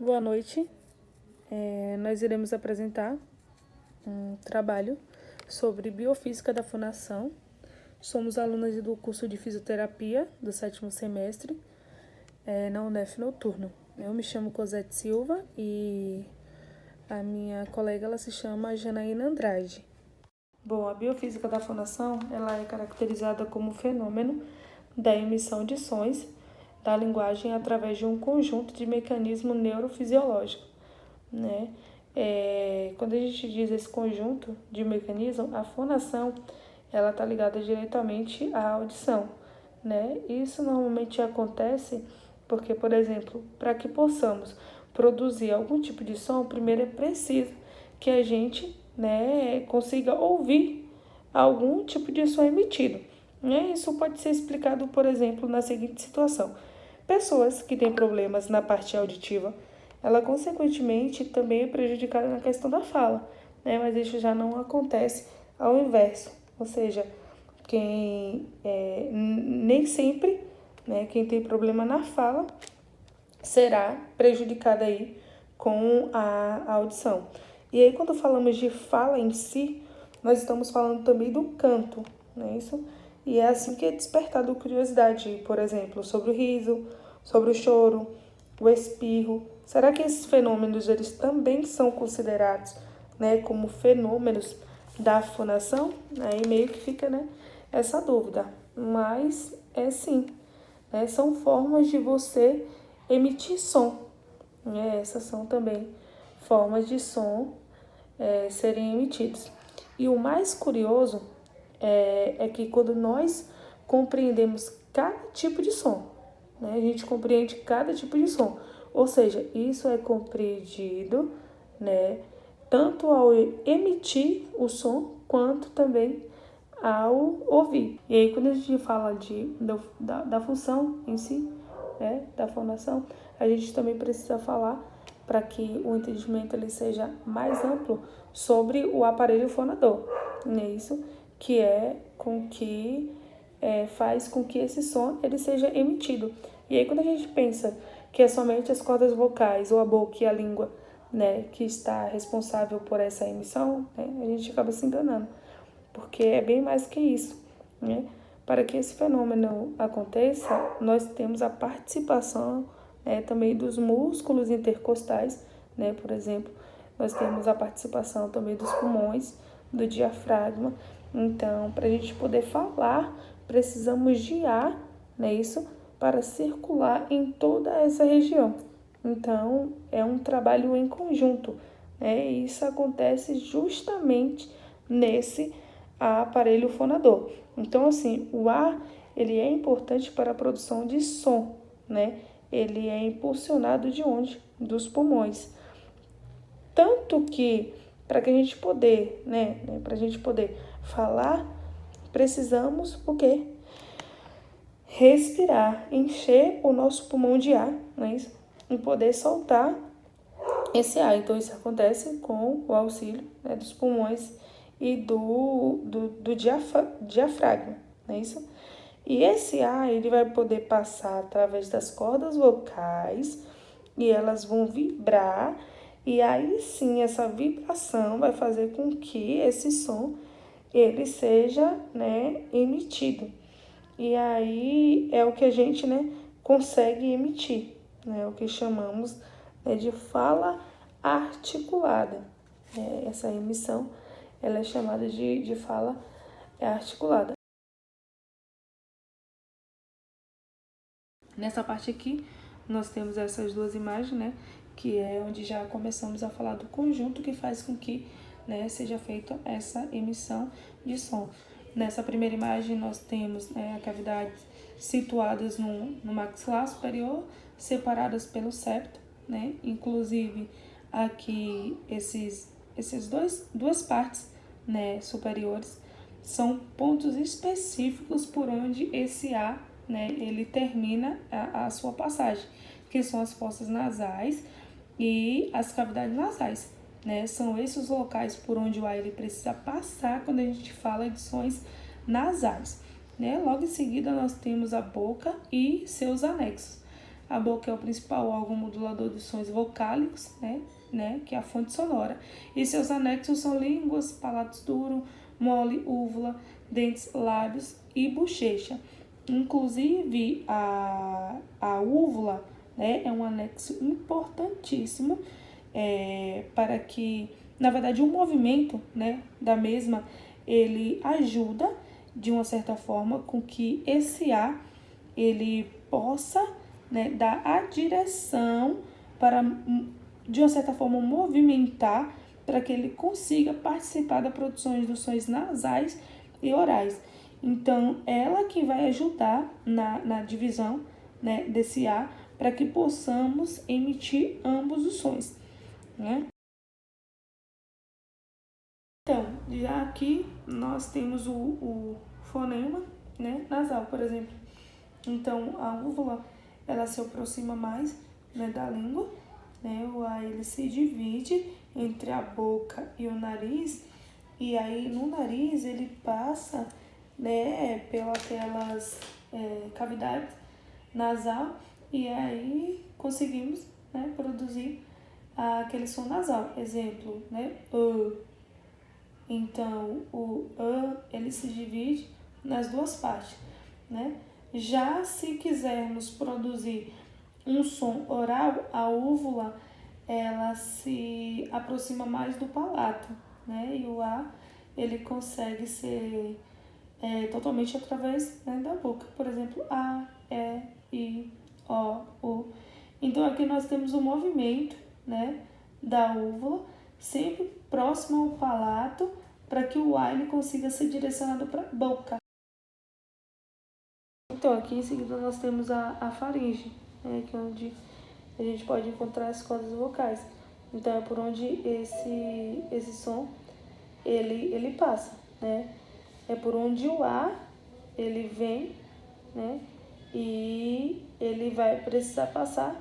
Boa noite. Nós iremos apresentar um trabalho sobre biofísica da fonação. Somos alunas do curso de fisioterapia do 7º semestre na UNEF Noturno. Eu me chamo Cosete Silva e a minha colega ela se chama Janaína Andrade. Bom, a biofísica da fonação ela é caracterizada como fenômeno da emissão de sons da linguagem através de um conjunto de mecanismos neurofisiológicos, né? Quando a gente diz esse conjunto de mecanismos, a fonação ela está ligada diretamente à audição, né? Isso normalmente acontece porque, por exemplo, para que possamos produzir algum tipo de som, primeiro é preciso que a gente, né, consiga ouvir algum tipo de som emitido. Né? Isso pode ser explicado, por exemplo, na seguinte situação. Pessoas que têm problemas na parte auditiva, ela consequentemente também é prejudicada na questão da fala, né? Mas isso já não acontece ao inverso, ou seja, nem sempre, né, quem tem problema na fala será prejudicada aí com a audição. E aí quando falamos de fala em si, nós estamos falando também do canto, não é isso? E é assim que é despertado curiosidade, por exemplo, sobre o riso, sobre o choro, o espirro. Será que esses fenômenos eles também são considerados, né, como fenômenos da fonação? Aí meio que fica, né, essa dúvida. Mas é sim, né, são formas de você emitir som. Essas são também formas de som serem emitidos. E o mais curioso é que quando nós compreendemos cada tipo de som, né, a gente compreende cada tipo de som. Ou seja, isso é compreendido, né, tanto ao emitir o som, quanto também ao ouvir. E aí, quando a gente fala da função em si, né, da fonação, a gente também precisa falar para que o entendimento ele seja mais amplo sobre o aparelho fonador, né? Isso que faz com que esse som ele seja emitido. E aí quando a gente pensa que é somente as cordas vocais ou a boca e a língua, né, que está responsável por essa emissão, né, a gente acaba se enganando, porque é bem mais que isso, né? Para que esse fenômeno aconteça, nós temos a participação, né, também dos músculos intercostais, né? Por exemplo, nós temos a participação também dos pulmões, do diafragma. Então, para a gente poder falar, precisamos de ar, né, isso, para circular em toda essa região. Então, é um trabalho em conjunto, né? E isso acontece justamente nesse aparelho fonador. Então, assim, o ar, ele é importante para a produção de som, né? Ele é impulsionado de onde? Dos pulmões. Tanto que, para que a gente poder, para a gente poder falar, precisamos o quê? Respirar, encher o nosso pulmão de ar, não é isso? E poder soltar esse ar. Então, isso acontece com o auxílio, né, dos pulmões e do diafragma, não é isso? E esse ar, ele vai poder passar através das cordas vocais e elas vão vibrar. E aí sim, essa vibração vai fazer com que esse som, ele seja, né, emitido. E aí é o que a gente, né, consegue emitir, né, o que chamamos, né, de fala articulada. Essa emissão, ela é chamada de fala articulada. Nessa parte aqui, nós temos essas duas imagens, né, que é onde já começamos a falar do conjunto que faz com que, né, seja feita essa emissão de som. Nessa primeira imagem, nós temos, né, a cavidade situadas no maxilar superior, separadas pelo septo, né, inclusive aqui duas partes, né, superiores são pontos específicos por onde esse ar, né, ele termina a sua passagem, que são as fossas nasais e as cavidades nasais, né? São esses os locais por onde o ar ele precisa passar quando a gente fala de sons nasais, né? Logo em seguida nós temos a boca e seus anexos. A boca é o principal órgão modulador de sons vocálicos, que é a fonte sonora. E seus anexos são línguas, palatos duro, mole, úvula, dentes, lábios e bochecha. Inclusive, a úvula, é um anexo importantíssimo para que, na verdade, o movimento, da mesma, ele ajuda, de uma certa forma, com que esse ar, ele possa, dar a direção para, de uma certa forma, movimentar para que ele consiga participar da produção dos sons nasais e orais. Então, ela que vai ajudar na divisão, desse ar para que possamos emitir ambos os sons, Então, já aqui nós temos o fonema, nasal, por exemplo. Então, a úvula, ela se aproxima mais, da língua, o ar, ele se divide entre a boca e o nariz, e aí no nariz ele passa, pelas cavidades nasal, e aí conseguimos, produzir aquele som nasal. Exemplo, Então, o ele se divide nas duas partes, Já se quisermos produzir um som oral, a úvula, ela se aproxima mais do palato, E o A, ele consegue ser totalmente através, da boca. Por exemplo, A, E, I, O, U. Então, aqui nós temos o movimento, da úvula, sempre próximo ao palato, para que o A ele consiga ser direcionado para a boca. Então, aqui em seguida nós temos a faringe, que é onde a gente pode encontrar as cordas vocais. Então, é por onde esse som ele passa, É por onde o ar ele vem, E ele vai precisar passar,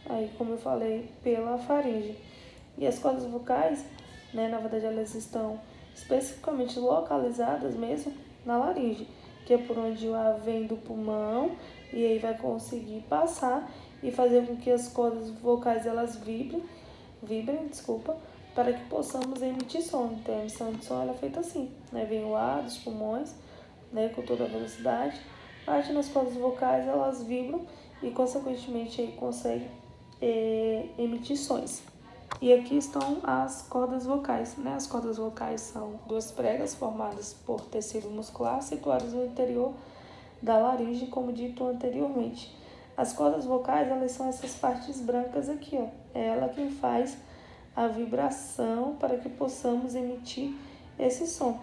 Aí, como eu falei, pela faringe. E as cordas vocais, na verdade, elas estão especificamente localizadas mesmo na laringe, que é por onde o ar vem do pulmão e aí vai conseguir passar e fazer com que as cordas vocais elas vibrem, para que possamos emitir som. Então, a emissão de som ela é feita assim, Vem o ar dos pulmões, com toda a velocidade, parte nas cordas vocais elas vibram e, consequentemente, aí consegue emitir sons. E aqui estão as cordas vocais, As cordas vocais são duas pregas formadas por tecido muscular situadas no interior da laringe, como dito anteriormente. As cordas vocais, elas são essas partes brancas aqui, É ela quem faz a vibração para que possamos emitir esse som,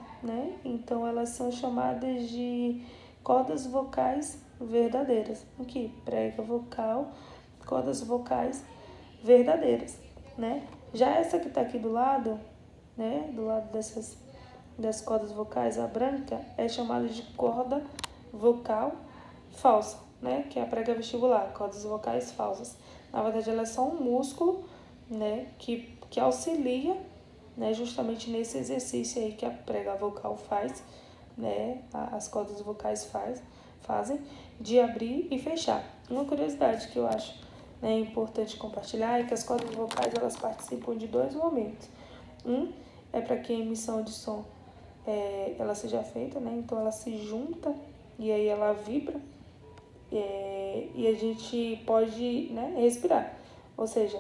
Então, elas são chamadas de cordas vocais verdadeiras. Aqui, prega vocal, cordas vocais verdadeiras, Já essa que está aqui do lado, do lado das cordas vocais, a branca, é chamada de corda vocal falsa, que é a prega vestibular, cordas vocais falsas. Na verdade, ela é só um músculo, que auxilia, justamente nesse exercício aí que a prega vocal faz, as cordas vocais fazem, de abrir e fechar. Uma curiosidade que eu acho importante compartilhar é que as cordas vocais elas participam de dois momentos. Um é para que a emissão de som ela seja feita, Então ela se junta e aí ela vibra e a gente pode, respirar. Ou seja,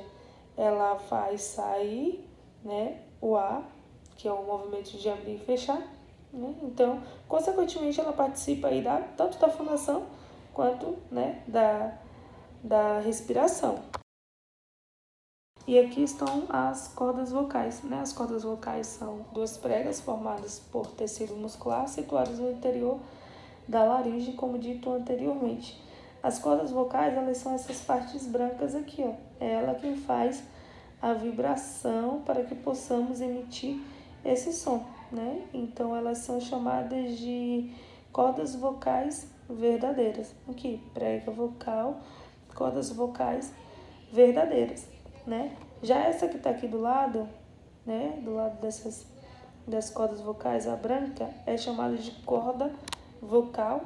ela faz sair, o ar, que é o movimento de abrir e fechar, Então, consequentemente, ela participa aí tanto da fonação quanto, da respiração. E aqui estão as cordas vocais, As cordas vocais são duas pregas formadas por tecido muscular situadas no interior da laringe, como dito anteriormente. As cordas vocais, elas são essas partes brancas aqui, É ela quem faz a vibração para que possamos emitir esse som, Então, elas são chamadas de cordas vocais verdadeiras. Aqui, prega vocal, cordas vocais verdadeiras, Já essa que está aqui do lado, do lado das cordas vocais, a branca, é chamada de corda vocal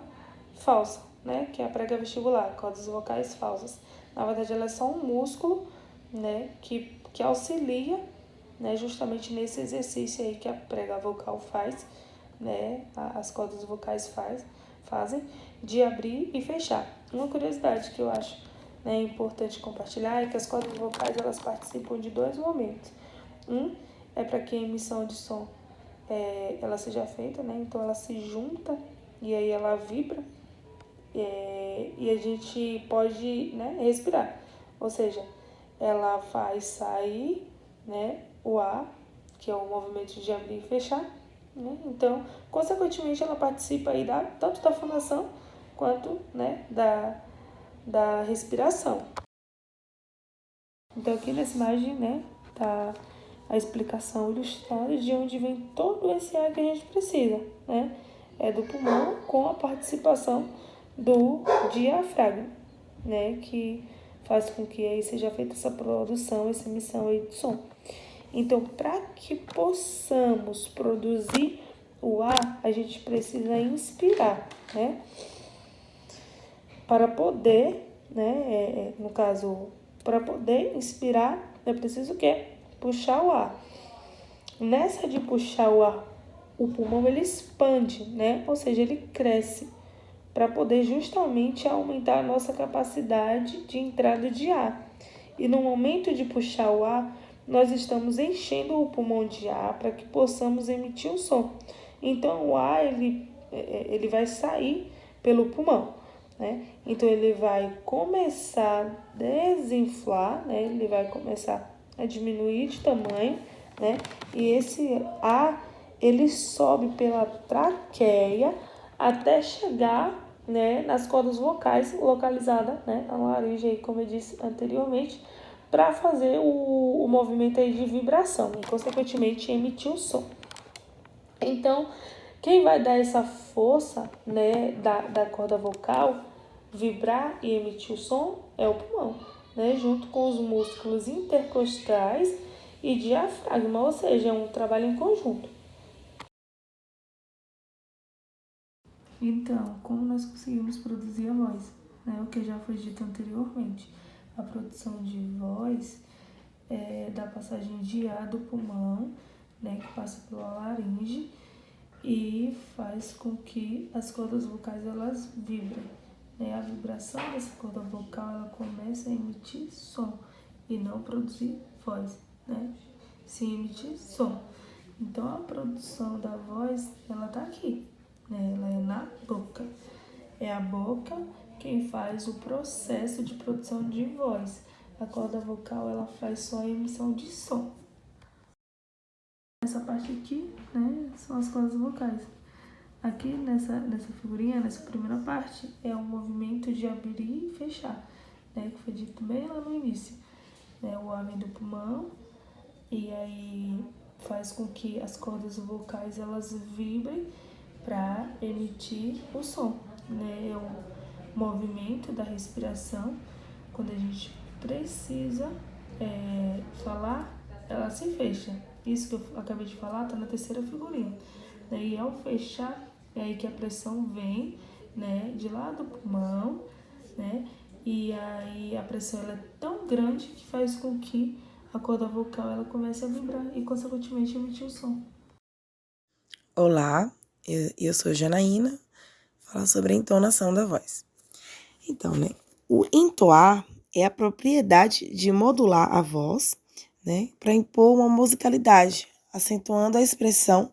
falsa, né, que é a prega vestibular, cordas vocais falsas. Na verdade, ela é só um músculo, né, que auxilia, né, justamente nesse exercício aí que a prega vocal faz, né, as cordas vocais fazem, de abrir e fechar. Uma curiosidade que eu acho, né, importante compartilhar é que as cordas vocais elas participam de dois momentos. Um é para que a emissão de som ela seja feita, né, então ela se junta e aí ela vibra e a gente pode, né, respirar. Ou seja, ela faz sair, né, o ar, que é o movimento de abrir e fechar. Né? Então, consequentemente, ela participa aí tanto da fonação quanto, né, da respiração. Então, aqui nessa imagem, né, tá a explicação ilustrada de onde vem todo esse ar que a gente precisa, né? É do pulmão com a participação do diafragma, né? Que faz com que aí seja feita essa produção, essa emissão aí de som. Então, para que possamos produzir o ar, a gente precisa inspirar, né? Para poder, né, no caso, para poder inspirar, é preciso o quê? Puxar o ar. Nessa de puxar o ar, o pulmão ele expande, né? Ou seja, ele cresce para poder justamente aumentar a nossa capacidade de entrada de ar. E no momento de puxar o ar, nós estamos enchendo o pulmão de ar para que possamos emitir um som. Então o ar ele vai sair pelo pulmão, né? Então ele vai começar a desinflar, né? Ele vai começar a diminuir de tamanho, né? E esse ar ele sobe pela traqueia até chegar, né, nas cordas vocais localizadas, né, na laringe, aí, como eu disse anteriormente, para fazer o movimento aí de vibração e, consequentemente, emitir o som. Então, quem vai dar essa força, né, da corda vocal vibrar e emitir o som é o pulmão, né, junto com os músculos intercostais e diafragma, ou seja, é um trabalho em conjunto. Então, como nós conseguimos produzir a voz? Né? O que já foi dito anteriormente. A produção de voz é da passagem de ar do pulmão, né, que passa pela laringe e faz com que as cordas vocais elas vibrem. Né? A vibração dessa corda vocal ela começa a emitir som e não produzir voz, né? Se emitir som. Então a produção da voz ela tá aqui, né? Ela é na boca. É a boca quem faz o processo de produção de voz. A corda vocal ela faz só a emissão de som. Essa parte aqui, né, são as cordas vocais. Aqui nessa figurinha, nessa primeira parte, é um movimento de abrir e fechar, né, que foi dito bem lá no início. Né, o ar vem do pulmão e aí faz com que as cordas vocais elas vibrem para emitir o som, né? É o movimento da respiração. Quando a gente precisa falar, ela se fecha. Isso que eu acabei de falar está na terceira figurinha. E ao fechar, é aí que a pressão vem, né, de lá do pulmão, né? E aí a pressão ela é tão grande que faz com que a corda vocal ela comece a vibrar e, consequentemente, emitir o som. Olá, eu sou Janaína, vou falar sobre a entonação da voz. Então, né, o entoar é a propriedade de modular a voz, né, para impor uma musicalidade, acentuando a expressão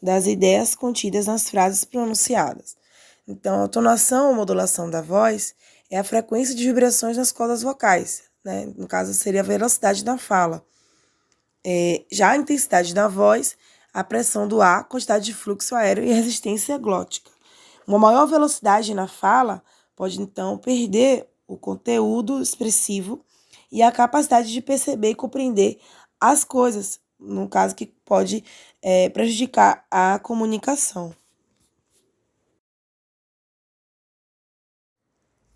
das ideias contidas nas frases pronunciadas. Então, a tonação ou modulação da voz é a frequência de vibrações nas cordas vocais, né, no caso seria a velocidade da fala. Já a intensidade da voz, a pressão do ar, quantidade de fluxo aéreo e resistência glótica. Uma maior velocidade na fala pode, então, perder o conteúdo expressivo e a capacidade de perceber e compreender as coisas, no caso que pode prejudicar a comunicação.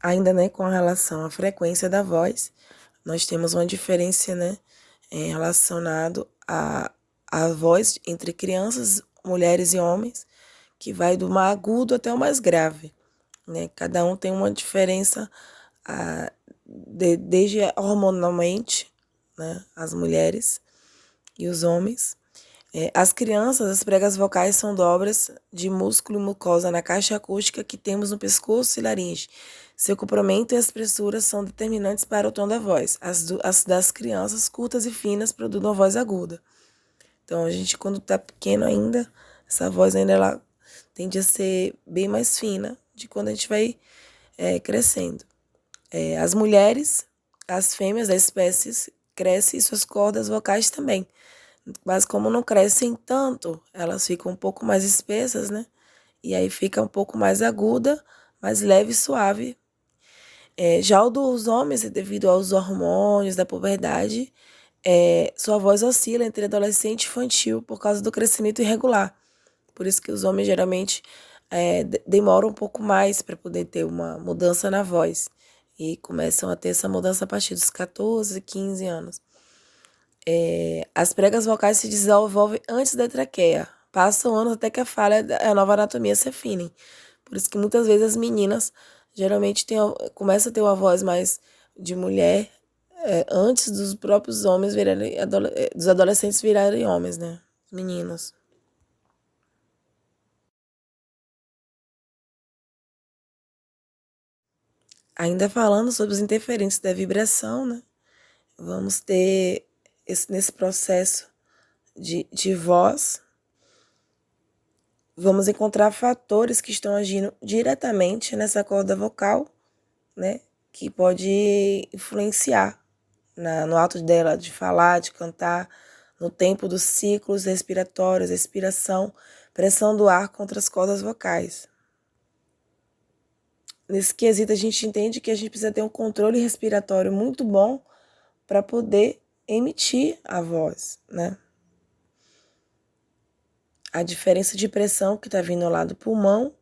Ainda, né, com relação à frequência da voz, nós temos uma diferença, né, relacionado à voz entre crianças, mulheres e homens, que vai do mais agudo até o mais grave. né? Cada um tem uma diferença desde hormonalmente, né? As mulheres e os homens. As crianças, as pregas vocais são dobras de músculo e mucosa na caixa acústica que temos no pescoço e laringe. Seu comprimento e a espessura são determinantes para o tom da voz. As das crianças, curtas e finas, produzem uma voz aguda. Então, a gente, quando está pequeno ainda, essa voz ainda ela tende a ser bem mais fina de quando a gente vai crescendo. As mulheres, as fêmeas da espécie, crescem e suas cordas vocais também. Mas como não crescem tanto, elas ficam um pouco mais espessas, né? E aí fica um pouco mais aguda, mais leve e suave. Já o dos homens, devido aos hormônios da puberdade, sua voz oscila entre adolescente e infantil por causa do crescimento irregular. Por isso que os homens geralmente demoram um pouco mais para poder ter uma mudança na voz. E começam a ter essa mudança a partir dos 14, 15 anos. As pregas vocais se desenvolvem antes da traqueia. Passam anos até que a nova anatomia se afine. Por isso que muitas vezes as meninas geralmente começam a ter uma voz mais de mulher antes dos próprios homens virarem, dos adolescentes virarem homens, né? Meninos. Ainda falando sobre os interferentes da vibração, né? Vamos ter nesse processo de voz, vamos encontrar fatores que estão agindo diretamente nessa corda vocal, né? Que pode influenciar no ato dela de falar, de cantar, no tempo dos ciclos respiratórios, respiração, pressão do ar contra as cordas vocais. Nesse quesito, a gente entende que a gente precisa ter um controle respiratório muito bom para poder emitir a voz, né? A diferença de pressão que está vindo lá do pulmão